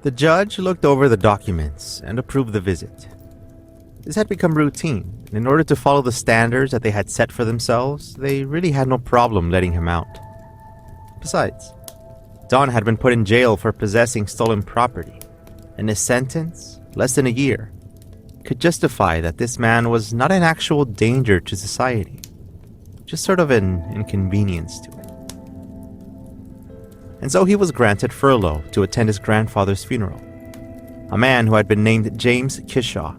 The judge looked over the documents and approved the visit. This had become routine, and in order to follow the standards that they had set for themselves, they really had no problem letting him out. Besides, Don had been put in jail for possessing stolen property, and his sentence, less than a year, could justify that this man was not an actual danger to society, just sort of an inconvenience to it. And so he was granted furlough to attend his grandfather's funeral, a man who had been named James Kishaw,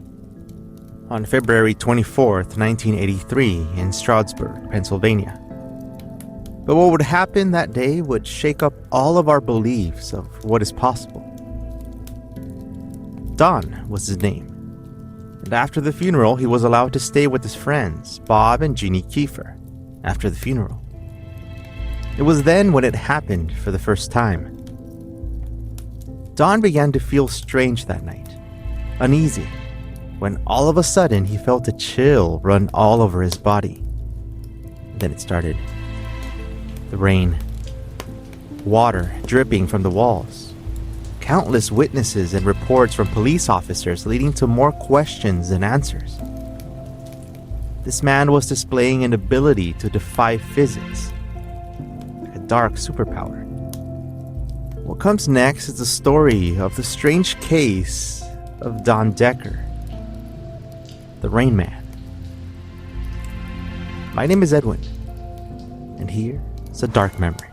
on February 24th, 1983 in Stroudsburg, Pennsylvania. But what would happen that day would shake up all of our beliefs of what is possible. Don was his name, and after the funeral he was allowed to stay with his friends, Bob and Jeannie Kiefer, after the funeral. It was then when it happened for the first time. Don began to feel strange that night, uneasy, when all of a sudden he felt a chill run all over his body. Then it started. The rain. Water dripping from the walls. Countless witnesses and reports from police officers leading to more questions than answers. This man was displaying an ability to defy physics. A dark superpower. What comes next is the story of the strange case of Don Decker, the Rainman. My name is Edwin, and here is a dark memory.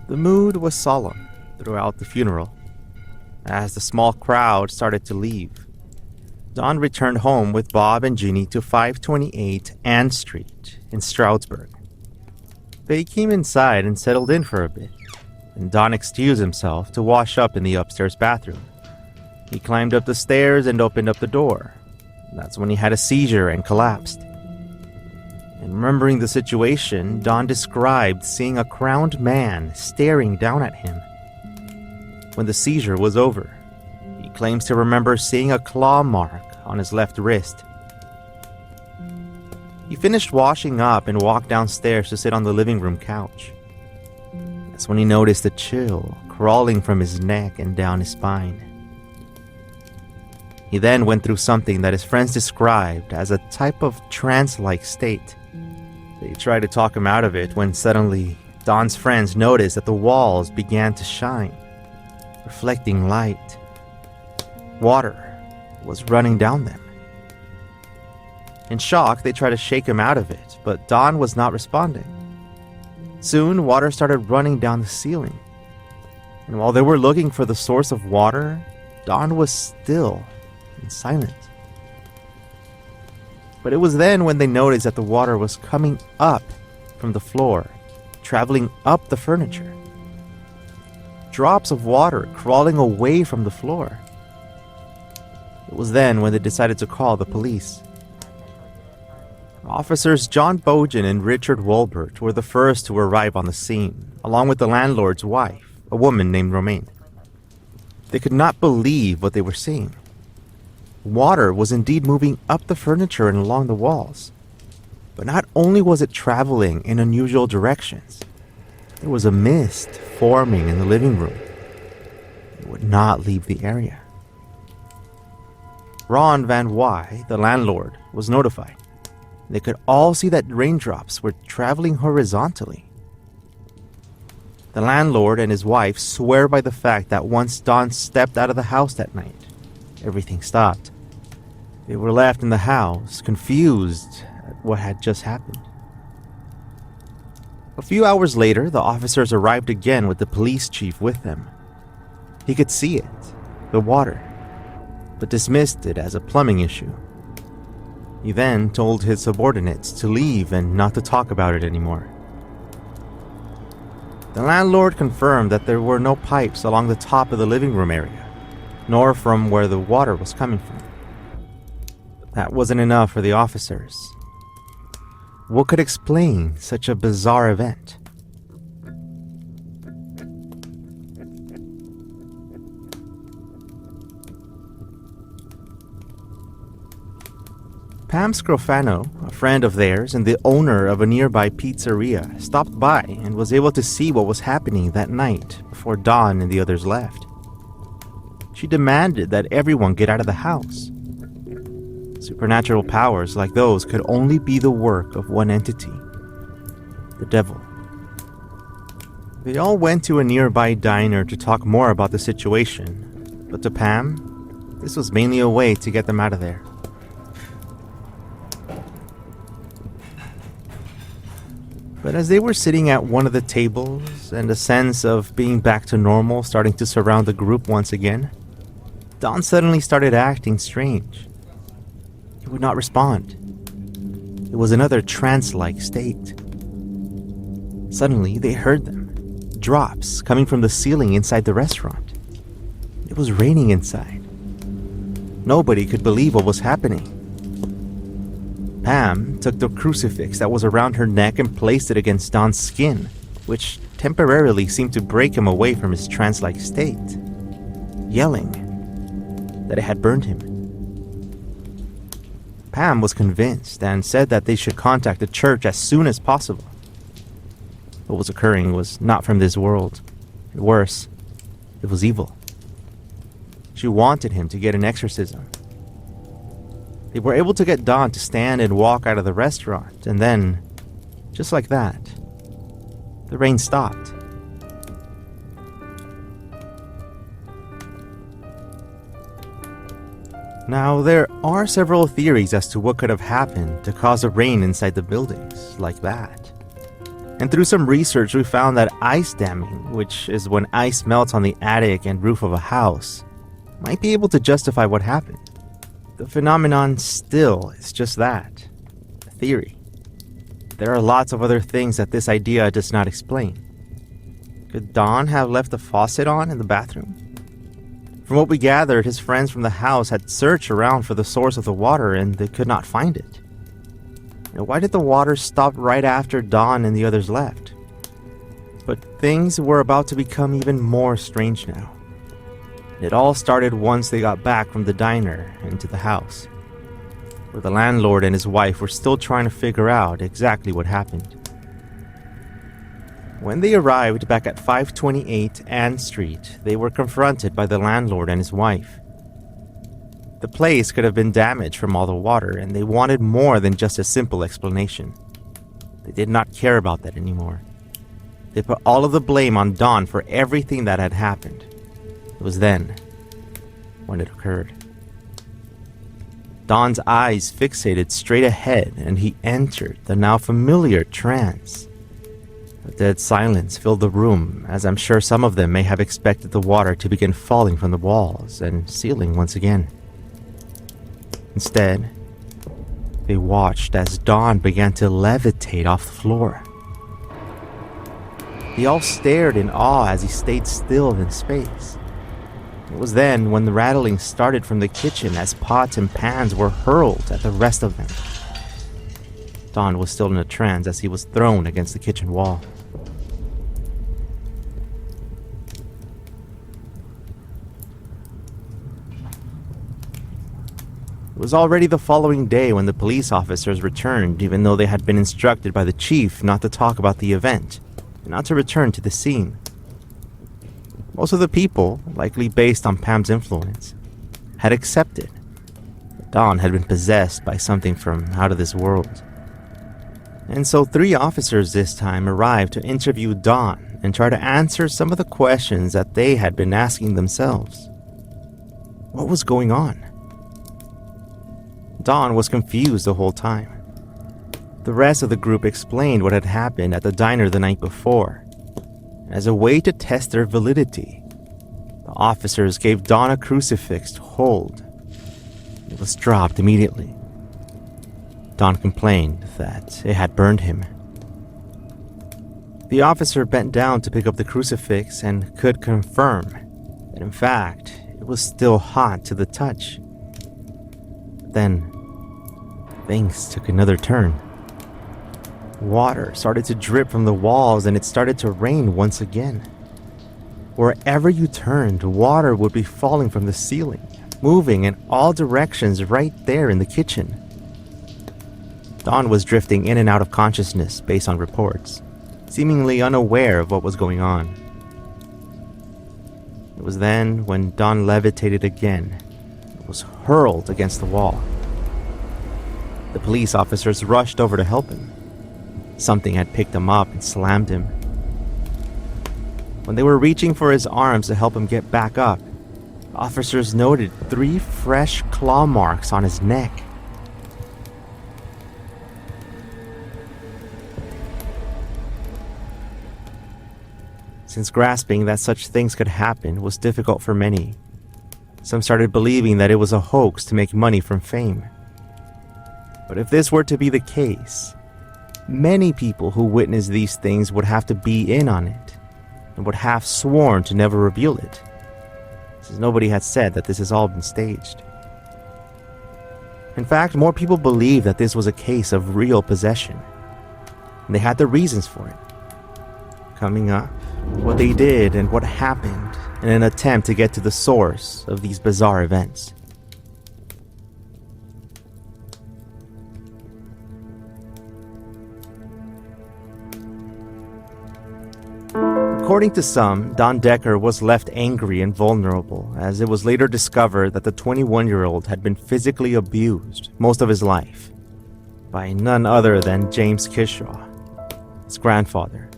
The mood was solemn throughout the funeral. As the small crowd started to leave, Don returned home with Bob and Jeannie to 528 Ann Street in Stroudsburg. They came inside and settled in for a bit, and Don excused himself to wash up in the upstairs bathroom. He climbed up the stairs and opened up the door. That's when he had a seizure and collapsed. And remembering the situation, Don described seeing a crowned man staring down at him. When the seizure was over, he claims to remember seeing a claw mark on his left wrist. He finished washing up and walked downstairs to sit on the living room couch. That's when he noticed a chill crawling from his neck and down his spine. He then went through something that his friends described as a type of trance-like state. They tried to talk him out of it when suddenly Don's friends noticed that the walls began to shine, reflecting light. Water was running down them. In shock, they tried to shake him out of it, but Don was not responding. Soon, water started running down the ceiling. And while they were looking for the source of water, Don was still and silent. But it was then when they noticed that the water was coming up from the floor, traveling up the furniture. Drops of water crawling away from the floor. It was then when they decided to call the police. Officers John Bojan and Richard Wolbert were the first to arrive on the scene, along with the landlord's wife, a woman named Romaine. They could not believe what they were seeing. Water was indeed moving up the furniture and along the walls. But not only was it traveling in unusual directions, there was a mist forming in the living room. It would not leave the area. Ron Van Wy, the landlord, was notified. They could all see that raindrops were traveling horizontally. The landlord and his wife swear by the fact that once Don stepped out of the house that night, everything stopped. They were left in the house, confused at what had just happened. A few hours later, the officers arrived again with the police chief with them. He could see it, the water, but dismissed it as a plumbing issue. He then told his subordinates to leave and not to talk about it anymore. The landlord confirmed that there were no pipes along the top of the living room area, nor from where the water was coming from. But that wasn't enough for the officers. What could explain such a bizarre event? Pam Scrofano, a friend of theirs and the owner of a nearby pizzeria, stopped by and was able to see what was happening that night before Dawn and the others left. She demanded that everyone get out of the house. Supernatural powers like those could only be the work of one entity, the devil. They all went to a nearby diner to talk more about the situation, but to Pam, this was mainly a way to get them out of there. But as they were sitting at one of the tables and a sense of being back to normal starting to surround the group once again, Dawn suddenly started acting strange. He would not respond. It was another trance-like state. Suddenly, they heard them. Drops coming from the ceiling inside the restaurant. It was raining inside. Nobody could believe what was happening. Pam took the crucifix that was around her neck and placed it against Don's skin, which temporarily seemed to break him away from his trance-like state, yelling that it had burned him. Pam was convinced and said that they should contact the church as soon as possible. What was occurring was not from this world. And worse, it was evil. She wanted him to get an exorcism. They were able to get Dawn to stand and walk out of the restaurant, and then, just like that, the rain stopped. Now, there are several theories as to what could have happened to cause the rain inside the buildings like that. And through some research, we found that ice damming, which is when ice melts on the attic and roof of a house, might be able to justify what happened. The phenomenon still is just that, a theory. There are lots of other things that this idea does not explain. Could Dawn have left the faucet on in the bathroom? From what we gathered, his friends from the house had searched around for the source of the water and they could not find it. Now, why did the water stop right after Dawn and the others left? But things were about to become even more strange now. It all started once they got back from the diner into the house, where the landlord and his wife were still trying to figure out exactly what happened. When they arrived back at 528 Ann Street, they were confronted by the landlord and his wife. The place could have been damaged from all the water, and they wanted more than just a simple explanation. They did not care about that anymore. They put all of the blame on Dawn for everything that had happened. It was then when it occurred. Dawn's eyes fixated straight ahead, and he entered the now familiar trance. A dead silence filled the room, as I'm sure some of them may have expected the water to begin falling from the walls and ceiling once again. Instead, they watched as Dawn began to levitate off the floor. They all stared in awe as he stayed still in space. It was then when the rattling started from the kitchen as pots and pans were hurled at the rest of them. Dawn was still in a trance as he was thrown against the kitchen wall. It was already the following day when the police officers returned, even though they had been instructed by the chief not to talk about the event and not to return to the scene. Most of the people, likely based on Pam's influence, had accepted that Dawn had been possessed by something from out of this world. And so 3 officers this time arrived to interview Dawn and try to answer some of the questions that they had been asking themselves. What was going on? Dawn was confused the whole time. The rest of the group explained what had happened at the diner the night before. As a way to test their validity, the officers gave Dawn a crucifix to hold. It was dropped immediately. Dawn complained that it had burned him. The officer bent down to pick up the crucifix and could confirm that in fact it was still hot to the touch. Then, things took another turn. Water started to drip from the walls and it started to rain once again. Wherever you turned, water would be falling from the ceiling, moving in all directions right there in the kitchen. Don was drifting in and out of consciousness based on reports, seemingly unaware of what was going on. It was then when Don levitated again and was hurled against the wall. The police officers rushed over to help him. Something had picked him up and slammed him. When they were reaching for his arms to help him get back up, officers noted 3 fresh claw marks on his neck. Since grasping that such things could happen was difficult for many, some started believing that it was a hoax to make money from fame. But if this were to be the case, many people who witnessed these things would have to be in on it, and would have sworn to never reveal it, since nobody had said that this has all been staged. In fact, more people believed that this was a case of real possession, and they had their reasons for it. Coming up, what they did and what happened in an attempt to get to the source of these bizarre events. According to some, Don Decker was left angry and vulnerable, as it was later discovered that the 21-year-old had been physically abused most of his life by none other than James Kishaw, his grandfather,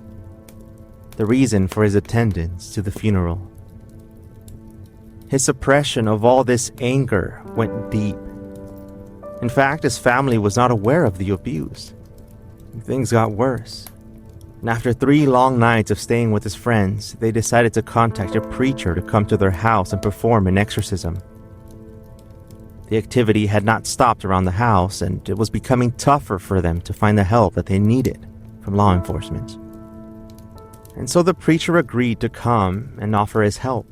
the reason for his attendance to the funeral. His suppression of all this anger went deep. In fact, his family was not aware of the abuse. Things got worse. And after 3 long nights of staying with his friends, they decided to contact a preacher to come to their house and perform an exorcism. The activity had not stopped around the house, and it was becoming tougher for them to find the help that they needed from law enforcement. And so the preacher agreed to come and offer his help.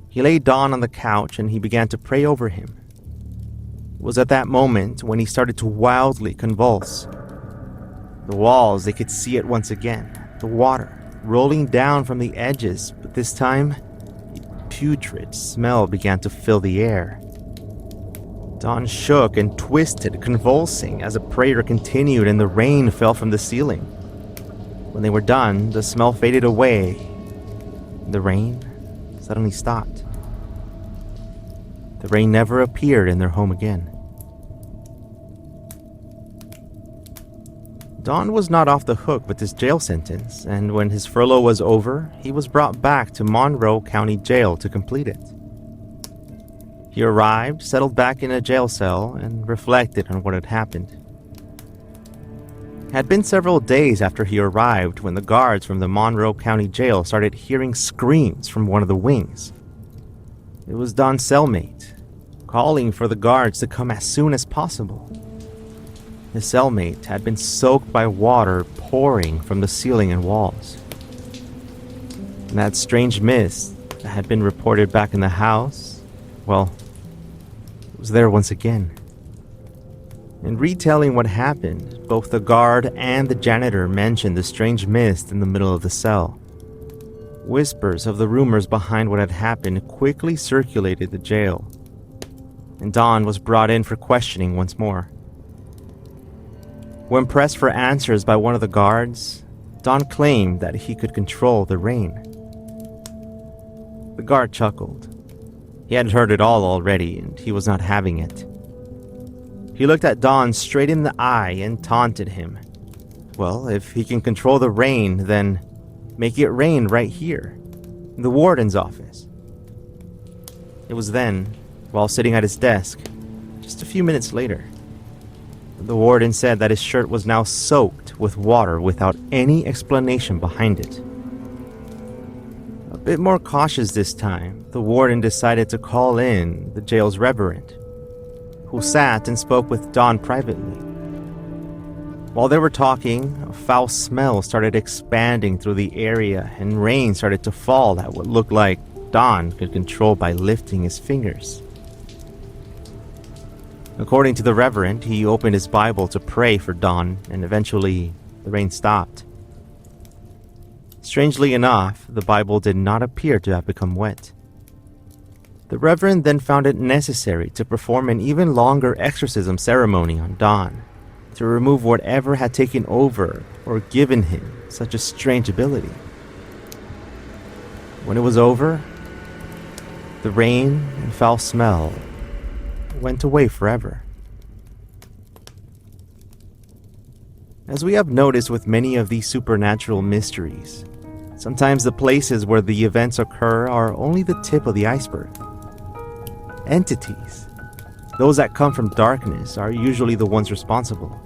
He laid Don on the couch and he began to pray over him. It was at that moment when he started to wildly convulse. The walls, they could see it once again, the water rolling down from the edges, but this time, a putrid smell began to fill the air. Don shook and twisted, convulsing as the prayer continued and the rain fell from the ceiling. When they were done, the smell faded away. The rain suddenly stopped. The rain never appeared in their home again. Don was not off the hook with his jail sentence, and when his furlough was over, he was brought back to Monroe County Jail to complete it. He arrived, settled back in a jail cell, and reflected on what had happened. It had been several days after he arrived when the guards from the Monroe County Jail started hearing screams from one of the wings. It was Don's cellmate, calling for the guards to come as soon as possible. His cellmate had been soaked by water pouring from the ceiling and walls. And that strange mist that had been reported back in the house, well, it was there once again. In retelling what happened, both the guard and the janitor mentioned the strange mist in the middle of the cell. Whispers of the rumors behind what had happened quickly circulated the jail, and Don was brought in for questioning once more. When pressed for answers by one of the guards, Don claimed that he could control the rain. The guard chuckled. He had heard it all already, and he was not having it. He looked at Don straight in the eye and taunted him. Well, if he can control the rain, then make it rain right here, in the warden's office. It was then, while sitting at his desk, just a few minutes later, the warden said that his shirt was now soaked with water without any explanation behind it. A bit more cautious this time, the warden decided to call in the jail's reverend, who sat and spoke with Don privately. While they were talking, a foul smell started expanding through the area and rain started to fall at what looked like Don could control by lifting his fingers. According to the Reverend, he opened his Bible to pray for Don, and eventually the rain stopped. Strangely enough, the Bible did not appear to have become wet. The Reverend then found it necessary to perform an even longer exorcism ceremony on Don, to remove whatever had taken over or given him such a strange ability. When it was over, the rain and foul smell went away forever. As we have noticed with many of these supernatural mysteries, sometimes the places where the events occur are only the tip of the iceberg. Entities, those that come from darkness, are usually the ones responsible.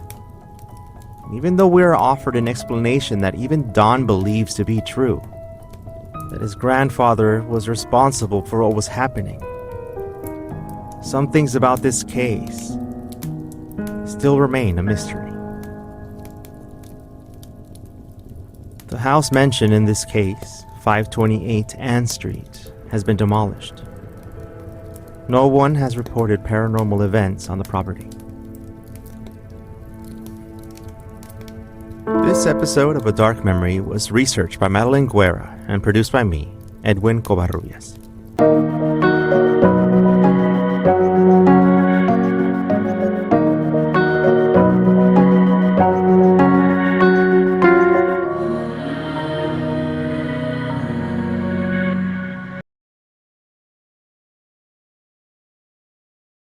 Even though we are offered an explanation that even Don believes to be true, that his grandfather was responsible for what was happening, some things about this case still remain a mystery. The house mentioned in this case, 528 Ann Street, has been demolished. No one has reported paranormal events on the property. This episode of A Dark Memory was researched by Madeline Guerra and produced by me, Edwin Covarrubias.